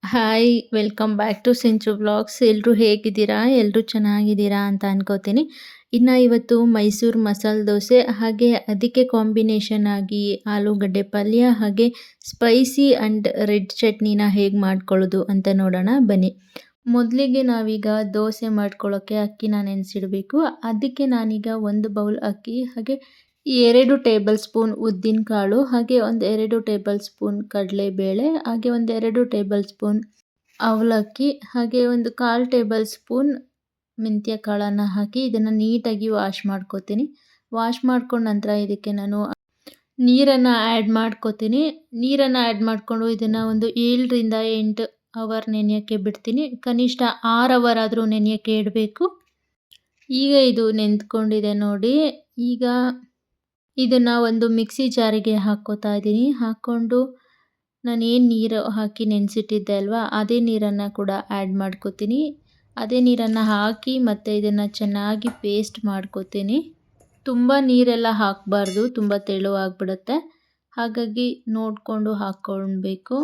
Hi! Welcome back to Sinchu vlogs. ಎಲ್ರೂ ಹೇಗಿದ್ದೀರಾ? ಎಲ್ರೂ ಚೆನ್ನಾಗಿದ್ದೀರಾ ಅಂತ ಅನ್ಕೋತೀನಿ. ಇನ್ನು ಇವತ್ತು ಮೈಸೂರು ಮಸಾಲೆ ದೋಸೆ ಹಾಗೆ ಅದಕ್ಕೆ ಕಾಂಬಿನೇಷನ್ ಆಗಿ ಆಲೂಗಡ್ಡೆ ಪಲ್ಯ ಹಾಗೆ ಸ್ಪೈಸಿ ಆ್ಯಂಡ್ ರೆಡ್ ಚಟ್ನಿನ ಹೇಗೆ ಮಾಡ್ಕೊಳ್ಳೋದು ಅಂತ ನೋಡೋಣ ಬನ್ನಿ. ಮೊದಲಿಗೆ ನಾವೀಗ ದೋಸೆ ಮಾಡ್ಕೊಳ್ಳೋಕ್ಕೆ ಅಕ್ಕಿನ ನೆನೆಸಿಡಬೇಕು. ಅದಕ್ಕೆ ನಾನೀಗ 1 ಬೌಲ್ ಅಕ್ಕಿ ಹಾಗೆ 2 ಟೇಬಲ್ ಸ್ಪೂನ್ ಉದ್ದಿನಕಾಳು ಹಾಗೆ 2 ಟೇಬಲ್ ಸ್ಪೂನ್ ಕಡಲೆಬೇಳೆ ಹಾಗೆ 2 ಟೇಬಲ್ ಸ್ಪೂನ್ ಅವಲಕ್ಕಿ ಹಾಗೆ 1/4 ಟೇಬಲ್ ಸ್ಪೂನ್ ಮೆಂತ್ಯ ಕಾಳನ್ನು ಹಾಕಿ ಇದನ್ನು ನೀಟಾಗಿ ವಾಶ್ ಮಾಡ್ಕೋತೀನಿ. ವಾಶ್ ಮಾಡ್ಕೊಂಡ ನಂತರ ಇದಕ್ಕೆ ನಾನು ನೀರನ್ನು ಆ್ಯಡ್ ಮಾಡ್ಕೋತೀನಿ. ನೀರನ್ನು ಆ್ಯಡ್ ಮಾಡಿಕೊಂಡು ಇದನ್ನು 7 ರಿಂದ 8 ಅವರ್ ನೆನೆಯೋಕ್ಕೆ ಬಿಡ್ತೀನಿ. ಕನಿಷ್ಠ 6 ಅವರ್ ಆದರೂ ನೆನೆಯೋಕ್ಕೆ ಇಡಬೇಕು. ಈಗ ಇದು ನೆಂದ್ಕೊಂಡಿದೆ ನೋಡಿ. ಈಗ ಇದನ್ನು ಒಂದು ಮಿಕ್ಸಿ ಜಾರಿಗೆ ಹಾಕ್ಕೋತಾ ಇದ್ದೀನಿ. ಹಾಕ್ಕೊಂಡು ನಾನೇನು ನೀರು ಹಾಕಿ ನೆನೆಸಿಟ್ಟಿದ್ದೆ ಅಲ್ವಾ, ಅದೇ ನೀರನ್ನು ಕೂಡ ಆ್ಯಡ್ ಮಾಡ್ಕೋತೀನಿ. ಅದೇ ನೀರನ್ನು ಹಾಕಿ ಮತ್ತು ಇದನ್ನು ಚೆನ್ನಾಗಿ ಪೇಸ್ಟ್ ಮಾಡ್ಕೋತೀನಿ. ತುಂಬ ನೀರೆಲ್ಲ ಹಾಕಬಾರ್ದು, ತುಂಬ ತೆಳುವಾಗಿಬಿಡುತ್ತೆ. ಹಾಗಾಗಿ ನೋಡಿಕೊಂಡು ಹಾಕ್ಕೊಳ್ಬೇಕು.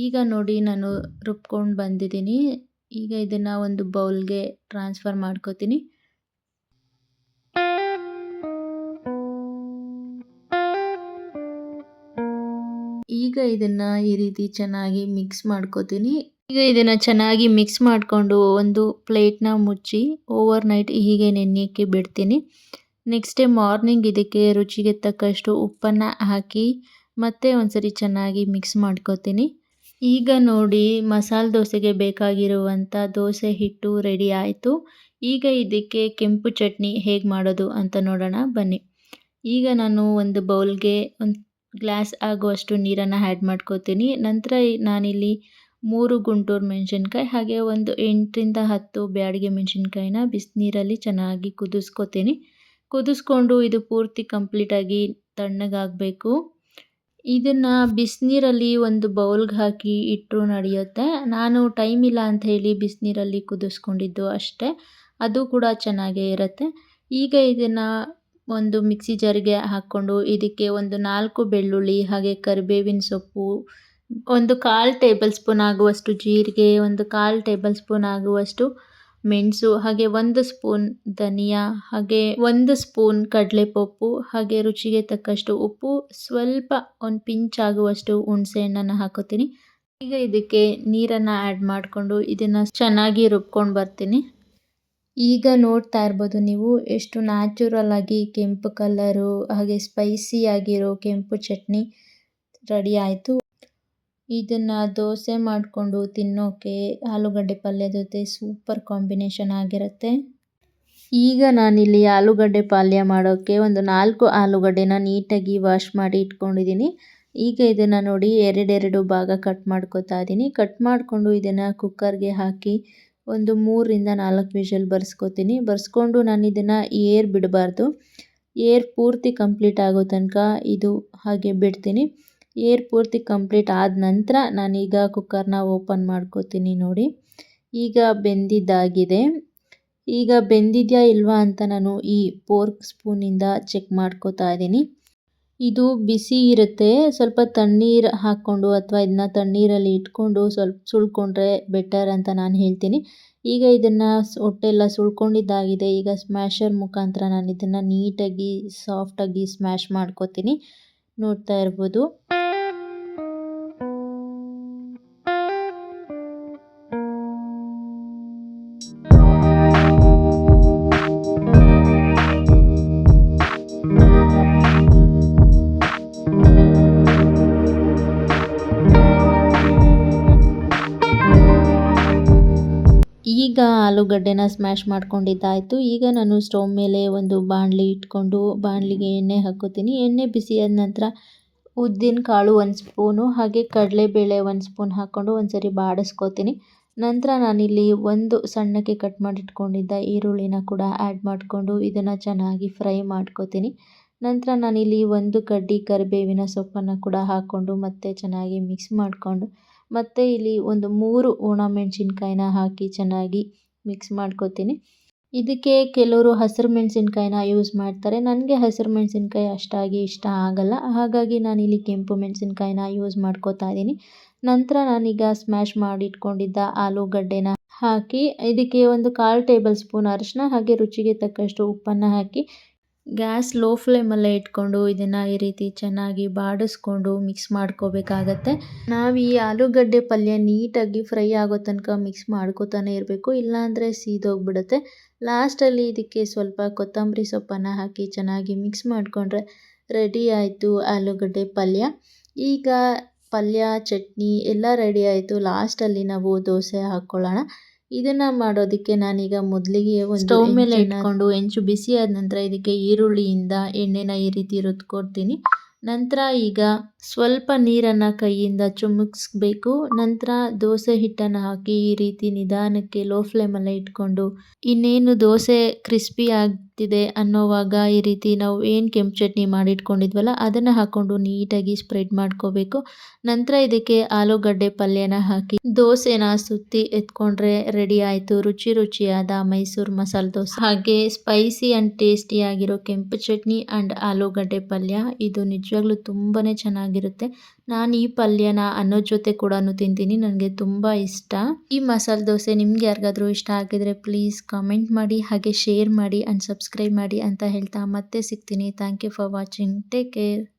ಈಗ ನೋಡಿ ನಾನು ರುಬ್ಕೊಂಡು ಬಂದಿದ್ದೀನಿ. ಈಗ ಇದನ್ನು ಒಂದು ಬೌಲ್ಗೆ ಟ್ರಾನ್ಸ್ಫರ್ ಮಾಡ್ಕೋತೀನಿ. ಈಗ ಇದನ್ನು ಈ ರೀತಿ ಚೆನ್ನಾಗಿ ಮಿಕ್ಸ್ ಮಾಡ್ಕೋತೀನಿ. ಈಗ ಇದನ್ನು ಚೆನ್ನಾಗಿ ಮಿಕ್ಸ್ ಮಾಡಿಕೊಂಡು ಒಂದು ಪ್ಲೇಟ್ನ ಮುಚ್ಚಿ ಓವರ್ ನೈಟ್ ಹೀಗೆ ನೆನೆಯೋಕ್ಕೆ ಬಿಡ್ತೀನಿ. ನೆಕ್ಸ್ಟ್ ಡೇ ಮಾರ್ನಿಂಗ್ ಇದಕ್ಕೆ ರುಚಿಗೆ ತಕ್ಕಷ್ಟು ಉಪ್ಪನ್ನು ಹಾಕಿ ಮತ್ತೆ ಒಂದ್ಸರಿ ಚೆನ್ನಾಗಿ ಮಿಕ್ಸ್ ಮಾಡ್ಕೋತೀನಿ. ಈಗ ನೋಡಿ ಮಸಾಲೆ ದೋಸೆಗೆ ಬೇಕಾಗಿರುವಂಥ ದೋಸೆ ಹಿಟ್ಟು ರೆಡಿ ಆಯಿತು. ಈಗ ಇದಕ್ಕೆ ಕೆಂಪು ಚಟ್ನಿ ಹೇಗೆ ಮಾಡೋದು ಅಂತ ನೋಡೋಣ ಬನ್ನಿ. ಈಗ ನಾನು ಒಂದು ಬೌಲ್ಗೆ ಒಂದು ಗ್ಲಾಸ್ ಆಗುವಷ್ಟು ನೀರನ್ನು ಆ್ಯಡ್ ಮಾಡ್ಕೋತೀನಿ. ನಂತರ ನಾನಿಲ್ಲಿ 3 ಗುಂಟೂರು ಮೆಣಸಿನ್ಕಾಯಿ ಹಾಗೆ 8 ರಿಂದ 10 ಬ್ಯಾಡಗಿ ಮೆಣಸಿನ್ಕಾಯಿನ ಬಿಸಿನೀರಲ್ಲಿ ಚೆನ್ನಾಗಿ ಕುದಿಸ್ಕೋತೀನಿ. ಕುದಿಸ್ಕೊಂಡು ಇದು ಪೂರ್ತಿ ಕಂಪ್ಲೀಟಾಗಿ ತಣ್ಣಗಾಗಬೇಕು. ಇದನ್ನು ಬಿಸಿನೀರಲ್ಲಿ ಒಂದು ಬೌಲ್ಗೆ ಹಾಕಿ ಇಟ್ಟರು ನಡೆಯುತ್ತೆ. ನಾನು ಟೈಮ್ ಇಲ್ಲ ಅಂತ ಹೇಳಿ ಬಿಸಿನೀರಲ್ಲಿ ಕುದಿಸ್ಕೊಂಡಿದ್ದು ಅಷ್ಟೇ. ಅದು ಕೂಡ ಚೆನ್ನಾಗೇ ಇರುತ್ತೆ. ಈಗ ಇದನ್ನು ಒಂದು ಮಿಕ್ಸಿ ಜಾರಿಗೆ ಹಾಕ್ಕೊಂಡು ಇದಕ್ಕೆ 4 ಬೆಳ್ಳುಳ್ಳಿ ಹಾಗೆ ಕರಿಬೇವಿನ ಸೊಪ್ಪು, 1/4 ಟೇಬಲ್ ಸ್ಪೂನ್ ಆಗುವಷ್ಟು ಜೀರಿಗೆ, 1/4 ಟೇಬಲ್ ಸ್ಪೂನ್ ಆಗುವಷ್ಟು ಮೆಣಸು ಹಾಗೆ 1 ಸ್ಪೂನ್ ಧನಿಯಾ ಹಾಗೆ 1 ಸ್ಪೂನ್ ಕಡಲೆಪಪ್ಪು ಹಾಗೆ ರುಚಿಗೆ ತಕ್ಕಷ್ಟು ಉಪ್ಪು, ಸ್ವಲ್ಪ ಒಂದು ಪಿಂಚ್ ಆಗುವಷ್ಟು ಹುಣಸೆ ಹಣ್ಣನ್ನು ಹಾಕೋತೀನಿ. ಈಗ ಇದಕ್ಕೆ ನೀರನ್ನು ಆ್ಯಡ್ ಮಾಡಿಕೊಂಡು ಇದನ್ನು ಚೆನ್ನಾಗಿ ರುಬ್ಕೊಂಡು ಬರ್ತೀನಿ. ಈಗ ನೋಡ್ತಾ ಇರ್ಬೋದು ನೀವು ಎಷ್ಟು ನ್ಯಾಚುರಲ್ ಆಗಿ ಕೆಂಪು ಕಲರು ಹಾಗೆ ಸ್ಪೈಸಿ ಆಗಿರೋ ಕೆಂಪು ಚಟ್ನಿ ರೆಡಿ ಆಯಿತು. ಇದನ್ನು ದೋಸೆ ಮಾಡಿಕೊಂಡು ತಿನ್ನೋಕ್ಕೆ ಆಲೂಗಡ್ಡೆ ಪಲ್ಯ ಜೊತೆ ಸೂಪರ್ ಕಾಂಬಿನೇಷನ್ ಆಗಿರುತ್ತೆ. ಈಗ ನಾನಿಲ್ಲಿ ಆಲೂಗಡ್ಡೆ ಪಲ್ಯ ಮಾಡೋಕ್ಕೆ 4 ಆಲೂಗಡ್ಡೆನ ನೀಟಾಗಿ ವಾಶ್ ಮಾಡಿ ಇಟ್ಕೊಂಡಿದ್ದೀನಿ. ಈಗ ಇದನ್ನು ನೋಡಿ 2 ಭಾಗ ಕಟ್ ಮಾಡ್ಕೊತಾ ಇದ್ದೀನಿ. ಕಟ್ ಮಾಡಿಕೊಂಡು ಇದನ್ನು ಕುಕ್ಕರ್ಗೆ ಹಾಕಿ 3 ರಿಂದ 4 ವಿಷಲ್ ಬರ್ಸ್ಕೊತೀನಿ. ಬರ್ಸ್ಕೊಂಡು ನಾನು ಇದನ್ನು ಏರ್ ಬಿಡಬಾರ್ದು. ಏರ್ ಪೂರ್ತಿ ಕಂಪ್ಲೀಟ್ ಆಗೋ ತನಕ ಇದು ಹಾಗೆ ಬಿಡ್ತೀನಿ. ಏರ್ ಪೂರ್ತಿ ಕಂಪ್ಲೀಟ್ ಆದ ನಂತರ ನಾನೀಗ ಕುಕ್ಕರ್ನ ಓಪನ್ ಮಾಡ್ಕೋತೀನಿ ನೋಡಿ. ಈಗ ಬೆಂದಿದ್ದಾಗಿದೆ. ಈಗ ಬೆಂದಿದೆಯಾ ಇಲ್ವಾ ಅಂತ ನಾನು ಈ ಫೋರ್ಕ್ ಸ್ಪೂನಿಂದ ಚೆಕ್ ಮಾಡ್ಕೋತಾ ಇದ್ದೀನಿ. ಇದು ಬಿಸಿ ಇರುತ್ತೆ. ಸ್ವಲ್ಪ ತಣ್ಣೀರು ಹಾಕ್ಕೊಂಡು ಅಥವಾ ಇದನ್ನ ತಣ್ಣೀರಲ್ಲಿ ಇಟ್ಕೊಂಡು ಸ್ವಲ್ಪ ಸುಳ್ಕೊಂಡ್ರೆ ಬೆಟರ್ ಅಂತ ನಾನು ಹೇಳ್ತೀನಿ. ಈಗ ಇದನ್ನು ಹೊಟ್ಟೆಲ್ಲ ಸುಳ್ಕೊಂಡಿದ್ದಾಗಿದೆ. ಈಗ ಸ್ಮ್ಯಾಶರ್ ಮುಖಾಂತರ ನಾನು ಇದನ್ನು ನೀಟಾಗಿ ಸಾಫ್ಟಾಗಿ ಸ್ಮ್ಯಾಶ್ ಮಾಡ್ಕೋತೀನಿ. ನೋಡ್ತಾ ಇರ್ಬೋದು. ಈಗ ಆಲೂಗಡ್ಡೆನ ಸ್ಮ್ಯಾಶ್ ಮಾಡ್ಕೊಂಡಿದ್ದಾಯಿತು. ಈಗ ನಾನು ಸ್ಟವ್ ಮೇಲೆ ಒಂದು ಬಾಣಲಿ ಇಟ್ಕೊಂಡು ಬಾಣಲಿಗೆ ಎಣ್ಣೆ ಹಾಕ್ಕೋತೀನಿ. ಎಣ್ಣೆ ಬಿಸಿಯಾದ ನಂತರ ಉದ್ದಿನ ಕಾಳು 1 ಸ್ಪೂನು ಹಾಗೆ ಕಡಲೆಬೇಳೆ 1 ಸ್ಪೂನ್ ಹಾಕ್ಕೊಂಡು ಒಂದ್ಸರಿ ಬಾಡಿಸ್ಕೋತೀನಿ. ನಂತರ ನಾನಿಲ್ಲಿ ಒಂದು ಸಣ್ಣಕ್ಕೆ ಕಟ್ ಮಾಡಿಟ್ಕೊಂಡಿದ್ದ ಈರುಳ್ಳಿನ ಕೂಡ ಆ್ಯಡ್ ಮಾಡಿಕೊಂಡು ಇದನ್ನು ಚೆನ್ನಾಗಿ ಫ್ರೈ ಮಾಡ್ಕೋತೀನಿ. ನಂತರ ನಾನಿಲ್ಲಿ 1 ಕಡ್ಡಿ ಕರಿಬೇವಿನ ಸೊಪ್ಪನ್ನು ಕೂಡ ಹಾಕ್ಕೊಂಡು ಮತ್ತೆ ಚೆನ್ನಾಗಿ ಮಿಕ್ಸ್ ಮಾಡಿಕೊಂಡು ಮತ್ತು ಇಲ್ಲಿ 3 ಒಣಮೆಣಸಿನ್ಕಾಯಿನ ಹಾಕಿ ಚೆನ್ನಾಗಿ ಮಿಕ್ಸ್ ಮಾಡ್ಕೋತೀನಿ. ಇದಕ್ಕೆ ಕೆಲವರು ಹಸಿರು ಮೆಣಸಿನ್ಕಾಯಿನ ಯೂಸ್ ಮಾಡ್ತಾರೆ. ನನಗೆ ಹಸಿರು ಮೆಣಸಿನ್ಕಾಯಿ ಅಷ್ಟಾಗಿ ಇಷ್ಟ ಆಗಲ್ಲ. ಹಾಗಾಗಿ ನಾನಿಲ್ಲಿ ಕೆಂಪು ಮೆಣಸಿನ್ಕಾಯಿನ ಯೂಸ್ ಮಾಡ್ಕೋತಾ ಇದ್ದೀನಿ. ನಂತರ ನಾನೀಗ ಸ್ಮ್ಯಾಶ್ ಮಾಡಿ ಇಟ್ಕೊಂಡಿದ್ದ ಆಲೂಗಡ್ಡೆನ ಹಾಕಿ ಇದಕ್ಕೆ ಒಂದು 1/4 ಟೇಬಲ್ ಸ್ಪೂನ್ ಅರಿಶಿನ ಹಾಗೆ ರುಚಿಗೆ ತಕ್ಕಷ್ಟು ಉಪ್ಪನ್ನು ಹಾಕಿ ಗ್ಯಾಸ್ ಲೋ ಫ್ಲೇಮಲ್ಲೇ ಇಟ್ಕೊಂಡು ಇದನ್ನು ಈ ರೀತಿ ಚೆನ್ನಾಗಿ ಬಾಡಿಸ್ಕೊಂಡು ಮಿಕ್ಸ್ ಮಾಡ್ಕೋಬೇಕಾಗತ್ತೆ. ನಾವು ಈ ಆಲೂಗಡ್ಡೆ ಪಲ್ಯ ನೀಟಾಗಿ ಫ್ರೈ ಆಗೋ ತನಕ ಮಿಕ್ಸ್ ಮಾಡ್ಕೋತಾನೆ ಇರಬೇಕು, ಇಲ್ಲಾಂದರೆ ಸೀದೋಗ್ಬಿಡುತ್ತೆ. ಲಾಸ್ಟಲ್ಲಿ ಇದಕ್ಕೆ ಸ್ವಲ್ಪ ಕೊತ್ತಂಬರಿ ಸೊಪ್ಪನ್ನು ಹಾಕಿ ಚೆನ್ನಾಗಿ ಮಿಕ್ಸ್ ಮಾಡಿಕೊಂಡ್ರೆ ರೆಡಿ ಆಯಿತು ಆಲೂಗಡ್ಡೆ ಪಲ್ಯ. ಈಗ ಪಲ್ಯ ಚಟ್ನಿ ಎಲ್ಲ ರೆಡಿ ಆಯಿತು. ಲಾಸ್ಟಲ್ಲಿ ನಾವು ದೋಸೆ ಹಾಕ್ಕೊಳ್ಳೋಣ. ಇದನ್ನು ಮಾಡೋದಕ್ಕೆ ನಾನೀಗ ಮೊದಲಿಗೆ ಒಂದು ಸ್ಟವ್ ಮೇಲೆ ಇಟ್ಕೊಂಡು ಹೆಂಚು ಬಿಸಿ ಆದ ನಂತರ ಇದಕ್ಕೆ ಈರುಳ್ಳಿಯಿಂದ ಎಣ್ಣೆನ ಈ ರೀತಿ ರುದ್ಕೊಡ್ತೀನಿ. ನಂತರ ಈಗ ಸ್ವಲ್ಪ ನೀರನ್ನು ಕೈಯಿಂದ ಚುಮುಕ್ಸ್ಬೇಕು. ನಂತರ ದೋಸೆ ಹಿಟ್ಟನ್ನು ಹಾಕಿ ಈ ರೀತಿ ನಿಧಾನಕ್ಕೆ ಲೋ ಫ್ಲೇಮಲ್ಲೇ ಇಟ್ಕೊಂಡು ಇನ್ನೇನು ದೋಸೆ ಕ್ರಿಸ್ಪಿ ಆಗ್ತಿದೆ ಅನ್ನೋವಾಗ ಈ ರೀತಿ ನಾವು ಏನು ಕೆಂಪು ಚಟ್ನಿ ಮಾಡಿಟ್ಕೊಂಡಿದ್ವಲ್ಲ ಅದನ್ನು ಹಾಕ್ಕೊಂಡು ನೀಟಾಗಿ ಸ್ಪ್ರೆಡ್ ಮಾಡ್ಕೋಬೇಕು. ನಂತರ ಇದಕ್ಕೆ ಆಲೂಗಡ್ಡೆ ಪಲ್ಯನ ಹಾಕಿ ದೋಸೆನ ಸುತ್ತಿ ಎತ್ಕೊಂಡ್ರೆ ರೆಡಿ ಆಯಿತು ರುಚಿಯಾದ ಮೈಸೂರು ಮಸಾಲೆ ದೋಸೆ. ಹಾಗೆ ಸ್ಪೈಸಿ ಆ್ಯಂಡ್ ಟೇಸ್ಟಿಯಾಗಿರೋ ಕೆಂಪು ಚಟ್ನಿ ಆ್ಯಂಡ್ ಆಲೂಗಡ್ಡೆ ಪಲ್ಯ. ಇದು ನಿಜವಾಗ್ಲೂ ತುಂಬಾ ಚೆನ್ನಾಗಿರುತ್ತೆ. ನಾನು ಈ ಪಲ್ಯನ ಅನ್ನೋ ಜೊತೆ ಕೂಡ ತಿಂತೀನಿ, ನನಗೆ ತುಂಬ ಇಷ್ಟ. ಈ ಮಸಾಲೆ ದೋಸೆ ನಿಮ್ಗೆ ಯಾರಿಗಾದ್ರೂ ಇಷ್ಟ ಆಗಿದ್ರೆ ಪ್ಲೀಸ್ ಕಾಮೆಂಟ್ ಮಾಡಿ ಹಾಗೆ ಶೇರ್ ಮಾಡಿ ಆ್ಯಂಡ್ ಸಬ್ಸ್ಕ್ರೈಬ್ ಮಾಡಿ ಅಂತ ಹೇಳ್ತಾ ಮತ್ತೆ ಸಿಗ್ತೀನಿ. Thank you for watching. Take care.